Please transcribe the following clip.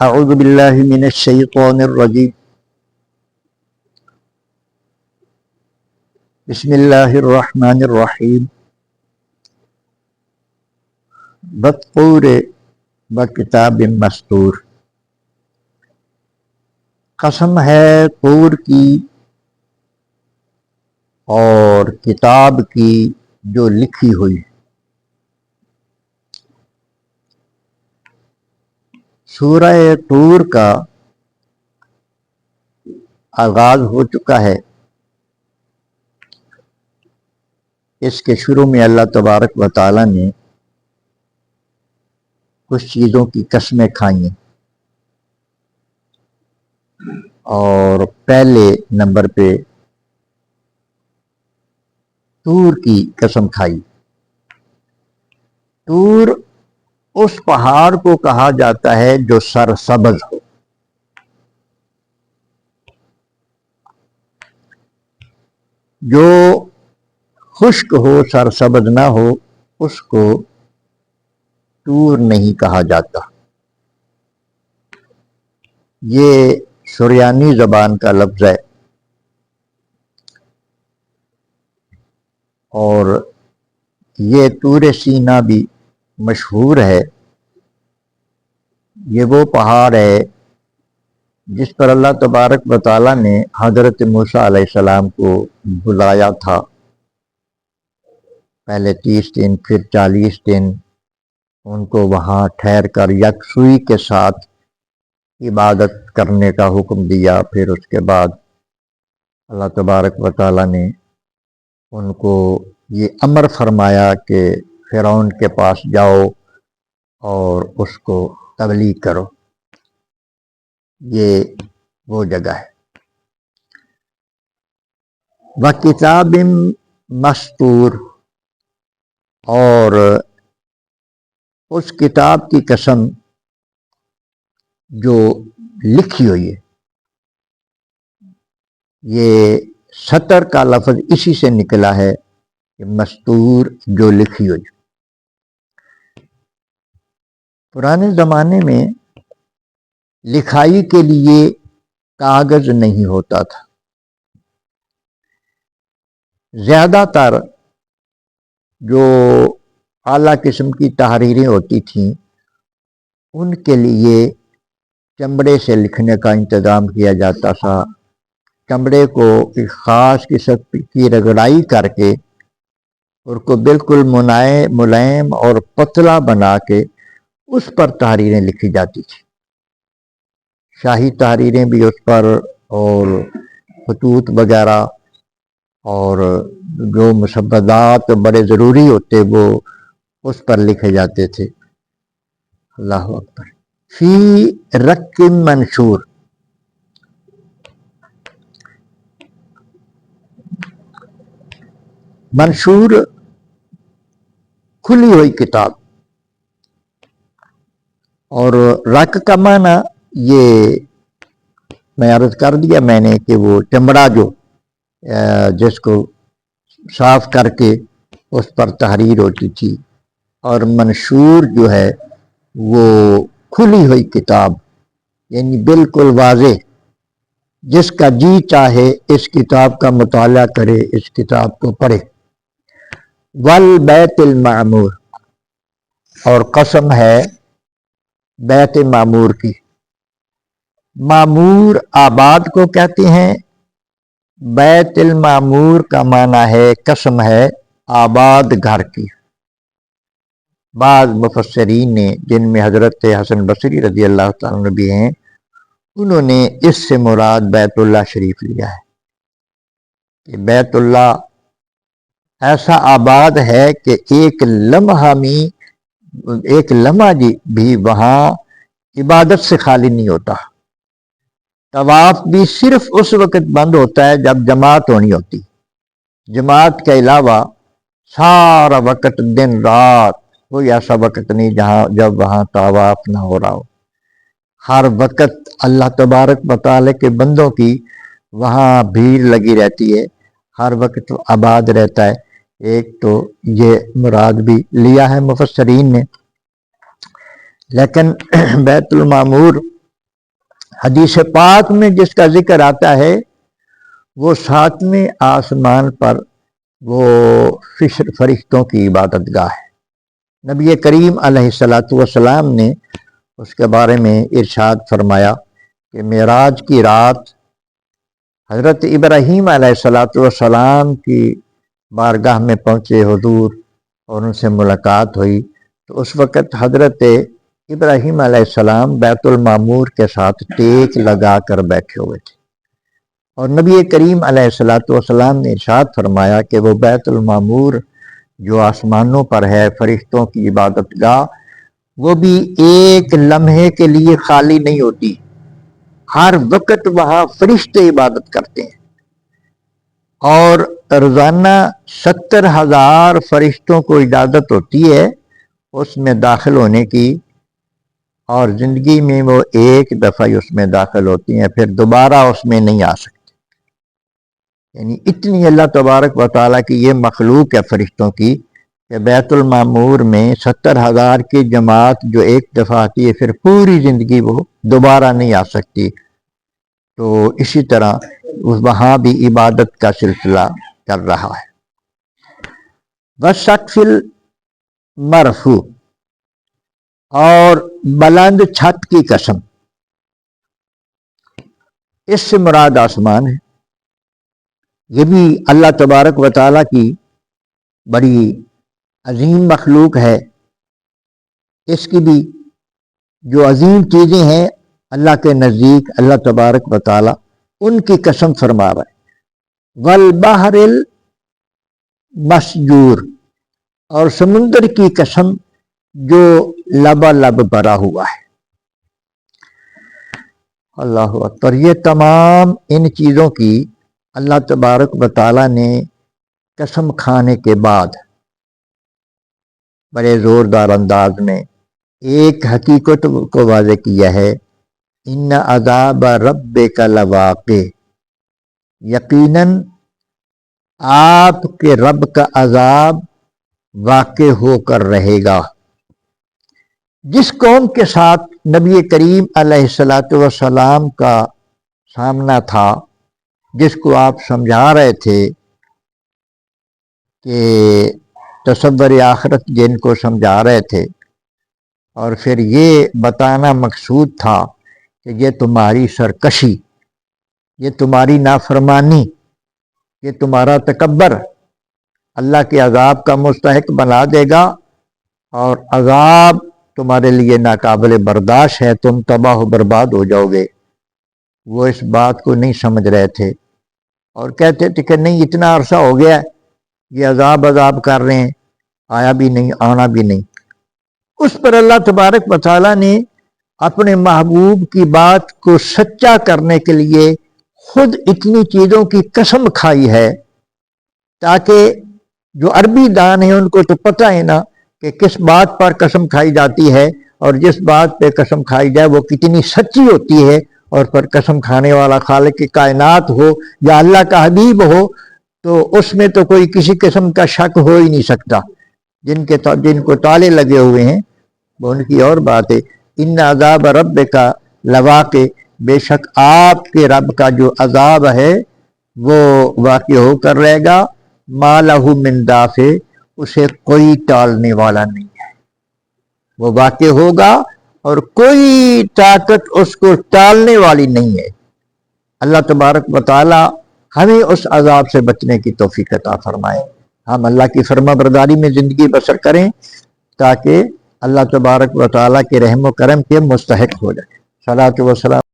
اعوذ باللہ من الشیطان الرجیم بسم اللہ الرحمن الرحیم والطور وکتاب مسطور۔ قسم ہے طور کی اور کتاب کی جو لکھی ہوئی۔ سورہ طور کا آغاز ہو چکا ہے۔ اس کے شروع میں اللہ تبارک و تعالی نے کچھ چیزوں کی قسمیں کھائیں اور پہلے نمبر پہ طور کی قسم کھائی۔ طور اس پہاڑ کو کہا جاتا ہے جو سرسبز ہو۔ جو خشک ہو، سرسبز نہ ہو، اس کو طور نہیں کہا جاتا۔ یہ سریانی زبان کا لفظ ہے اور یہ طور سینا بھی مشہور ہے۔ یہ وہ پہاڑ ہے جس پر اللہ تبارک و تعالی نے حضرت موسیٰ علیہ السلام کو بلایا تھا۔ پہلے 30 دن پھر 40 دن ان کو وہاں ٹھہر کر یکسوئی کے ساتھ عبادت کرنے کا حکم دیا۔ پھر اس کے بعد اللہ تبارک و تعالی نے ان کو یہ امر فرمایا کہ فرعون کے پاس جاؤ اور اس کو تبلیغ کرو۔ یہ وہ جگہ ہے۔ وَكِتَابٍ مَسْطُورٍ، اور اس کتاب کی قسم جو لکھی ہوئی ہے۔ یہ سطر کا لفظ اسی سے نکلا ہے کہ مستور، جو لکھی ہوئی۔ پرانے زمانے میں لکھائی کے لیے کاغذ نہیں ہوتا تھا۔ زیادہ تر جو اعلیٰ قسم کی تحریریں ہوتی تھیں ان کے لیے چمڑے سے لکھنے کا انتظام کیا جاتا تھا۔ چمڑے کو ایک خاص قسم کی رگڑائی کر کے اور کو بالکل ملائم اور پتلا بنا کے اس پر تحریریں لکھی جاتی تھی۔ شاہی تحریریں بھی اس پر، اور خطوط وغیرہ، اور جو مسودات بڑے ضروری ہوتے وہ اس پر لکھے جاتے تھے۔ اللہ اکبر۔ فی رق منشور، منشور کھلی ہوئی کتاب، اور رق کا معنی یہ میں عرض کر دیا میں نے کہ وہ چمڑا جو جس کو صاف کر کے اس پر تحریر ہوتی تھی، اور منشور جو ہے وہ کھلی ہوئی کتاب، یعنی بالکل واضح، جس کا جی چاہے اس کتاب کا مطالعہ کرے، اس کتاب کو پڑھے۔ والبیت المعمور، اور قسم ہے بیت معمور کی۔ معمور آباد کو کہتے ہیں۔ بیت المعمور کا معنی ہے، قسم ہے آباد گھر کی۔ بعض مفسرین نے، جن میں حضرت حسن بصری رضی اللہ تعالیٰ عنہ بھی ہیں، انہوں نے اس سے مراد بیت اللہ شریف لیا ہے کہ بیت اللہ ایسا آباد ہے کہ ایک لمحہ بھی وہاں عبادت سے خالی نہیں ہوتا۔ طواف بھی صرف اس وقت بند ہوتا ہے جب جماعت ہونی ہوتی۔ جماعت کے علاوہ سارا وقت، دن رات، کوئی ایسا وقت نہیں جب وہاں طواف نہ ہو رہا ہو۔ ہر وقت اللہ تبارک و تعالی کے بندوں کی وہاں بھیڑ لگی رہتی ہے، ہر وقت آباد رہتا ہے۔ ایک تو یہ مراد بھی لیا ہے مفسرین نے۔ لیکن بیت المعمور حدیث پاک میں جس کا ذکر آتا ہے وہ 7ویں آسمان پر وہ فرشتوں کی عبادت گاہ ہے۔ نبی کریم علیہ الصلوۃ والسلام نے اس کے بارے میں ارشاد فرمایا کہ معراج کی رات حضرت ابراہیم علیہ الصلوۃ والسلام کی بارگاہ میں پہنچے حضور اور ان سے ملاقات ہوئی، تو اس وقت حضرت ابراہیم علیہ السلام بیت المعمور کے ساتھ ٹیک لگا کر بیٹھے ہوئے تھے، اور نبی کریم علیہ الصلوۃ والسلام نے ارشاد فرمایا کہ وہ بیت المعمور جو آسمانوں پر ہے، فرشتوں کی عبادت گاہ، وہ بھی ایک لمحے کے لیے خالی نہیں ہوتی، ہر وقت وہاں فرشتے عبادت کرتے ہیں، اور روزانہ 70,000 فرشتوں کو اجازت ہوتی ہے اس میں داخل ہونے کی، اور زندگی میں وہ ایک دفعہ ہی اس میں داخل ہوتی ہیں، پھر دوبارہ اس میں نہیں آ سکتے۔ یعنی اتنی اللہ تبارک و تعالیٰ کی یہ مخلوق ہے فرشتوں کی کہ بیت المعمور میں 70,000 کی جماعت جو ایک دفعہ آتی ہے پھر پوری زندگی وہ دوبارہ نہیں آ سکتی۔ تو اسی طرح وہاں بھی عبادت کا سلسلہ کر رہا ہے۔ وَالسَّقْفِ الْمَرْفُوعِ، اور بلند چھت کی قسم، اس سے مراد آسمان ہے۔ یہ بھی اللہ تبارک و تعالیٰ کی بڑی عظیم مخلوق ہے، اس کی بھی جو عظیم چیزیں ہیں اللہ کے نزدیک اللہ تبارک و تعالیٰ ان کی قسم فرما رہا ہے۔ والبحر المسجور، اور سمندر کی قسم جو لبالب بھرا ہوا ہے۔ اللہ اکبر۔ یہ تمام ان چیزوں کی اللہ تبارک و تعالیٰ نے قسم کھانے کے بعد بڑے زوردار انداز میں ایک حقیقت کو واضح کیا ہے، ان عذاب ربک لواقع، یقیناً آپ کے رب کا عذاب واقع ہو کر رہے گا۔ جس قوم کے ساتھ نبی کریم علیہ الصلوۃ والسلام کا سامنا تھا، جس کو آپ سمجھا رہے تھے کہ تصور آخرت جن کو سمجھا رہے تھے، اور پھر یہ بتانا مقصود تھا کہ یہ تمہاری سرکشی، یہ تمہاری نافرمانی، یہ تمہارا تکبر اللہ کے عذاب کا مستحق بنا دے گا، اور عذاب تمہارے لیے ناقابل برداشت ہے، تم تباہ و برباد ہو جاؤ گے۔ وہ اس بات کو نہیں سمجھ رہے تھے اور کہتے تھے کہ نہیں، اتنا عرصہ ہو گیا یہ عذاب کر رہے ہیں، آیا بھی نہیں، آنا بھی نہیں۔ اس پر اللہ تبارک و تعالیٰ نے اپنے محبوب کی بات کو سچا کرنے کے لیے خود اتنی چیزوں کی قسم کھائی ہے، تاکہ جو عربی دان ہیں ان کو تو پتہ ہے نا کہ کس بات پر قسم کھائی جاتی ہے، اور جس بات پہ قسم کھائی جائے وہ کتنی سچی ہوتی ہے، اور پر قسم کھانے والا خالق کی کائنات ہو یا اللہ کا حبیب ہو تو اس میں تو کوئی کسی قسم کا شک ہو ہی نہیں سکتا۔ جن کو تالے لگے ہوئے ہیں وہ ان کی اور بات ہے۔ ان عذاب ربک لواقع، بے شک آپ کے رب کا جو عذاب ہے وہ واقع ہو کر رہے گا، ما لہ من دافع، اسے کوئی ٹالنے والا نہیں ہے، وہ واقع ہوگا اور کوئی طاقت اس کو ٹالنے والی نہیں ہے۔ اللہ تبارک و تعالی ہمیں اس عذاب سے بچنے کی توفیق عطا فرمائے، ہم اللہ کی فرما برداری میں زندگی بسر کریں تاکہ اللہ تبارک و تعالیٰ کے رحم و کرم کے مستحق ہو جائے۔ صلاۃ و سلام